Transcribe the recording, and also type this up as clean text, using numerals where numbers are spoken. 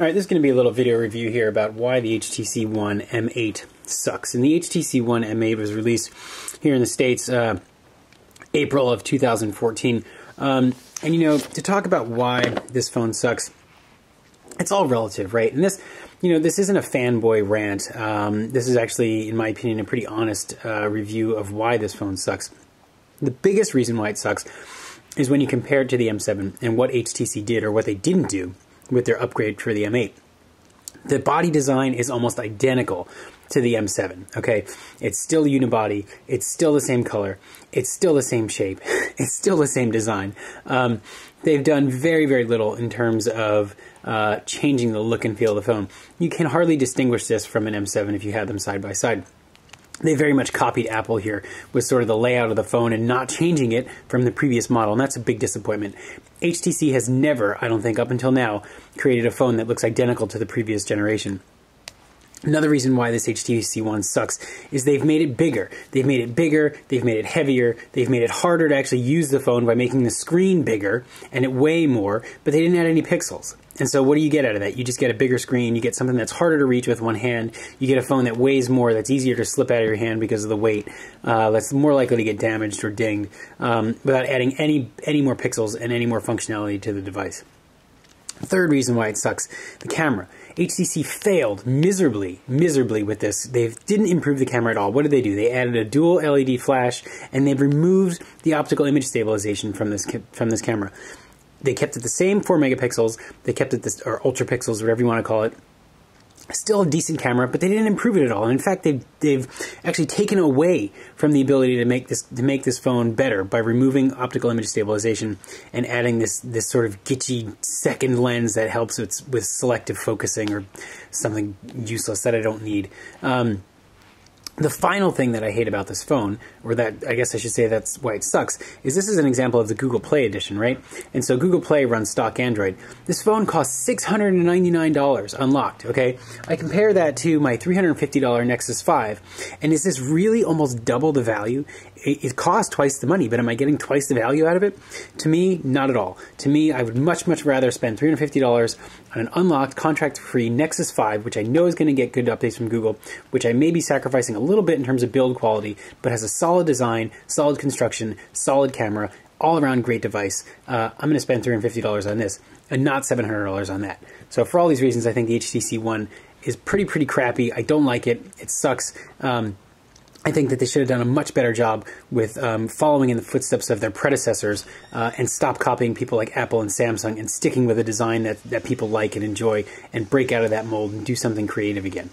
Alright, this is going to be a little video review here about why the HTC One M8 sucks. And the HTC One M8 was released here in the States April of 2014. And you know, to talk about why this phone sucks, it's all relative, right? And this, you know, this isn't a fanboy rant. This is actually, in my opinion, a pretty honest review of why this phone sucks. The biggest reason why it sucks is when you compare it to the M7 and what HTC did or what they didn't do with their upgrade for the M8. The body design is almost identical to the M7, okay? It's still unibody, it's still the same color, it's still the same shape, it's still the same design. They've done very, very little in terms of changing the look and feel of the phone. You can hardly distinguish this from an M7 if you had them side by side. They very much copied Apple here with sort of the layout of the phone and not changing it from the previous model, and that's a big disappointment. HTC has never, I don't think up until now, created a phone that looks identical to the previous generation. Another reason why this HTC One sucks is they've made it bigger. They've made it bigger, they've made it heavier, they've made it harder to actually use the phone by making the screen bigger and it weigh more, but they didn't add any pixels. And so what do you get out of that? You just get a bigger screen, you get something that's harder to reach with one hand, you get a phone that weighs more, that's easier to slip out of your hand because of the weight, that's more likely to get damaged or dinged, without adding any more pixels and any more functionality to the device. Third reason why it sucks, the camera. HTC failed miserably with this. They didn't improve the camera at all. What did they do? They added a dual LED flash and they've removed the optical image stabilization from this camera. They kept it the same 4 megapixels. They kept it this, or ultra pixels, whatever you want to call it. Still a decent camera, but they didn't improve it at all. And in fact, they've actually taken away from the ability to make this phone better by removing optical image stabilization and adding this sort of gitchy second lens that helps with selective focusing or something useless that I don't need. The final thing that I hate about this phone, or that I guess I should say that's why it sucks, is this is an example of the Google Play edition, right? And so Google Play runs stock Android. This phone costs $699 unlocked, okay? I compare that to my $350 Nexus 5, and is this really almost double the value? It costs twice the money, but am I getting twice the value out of it? To me, not at all. To me, I would much rather spend $350 on an unlocked, contract-free Nexus 5, which I know is going to get good updates from Google, which I may be sacrificing a little bit in terms of build quality, but has a solid design, solid construction, solid camera, all-around great device. I'm going to spend $350 on this, and not $700 on that. So for all these reasons, I think the HTC One is pretty crappy. I don't like it. It sucks. I think that they should have done a much better job with following in the footsteps of their predecessors and stop copying people like Apple and Samsung and sticking with a design that people like and enjoy and break out of that mold and do something creative again.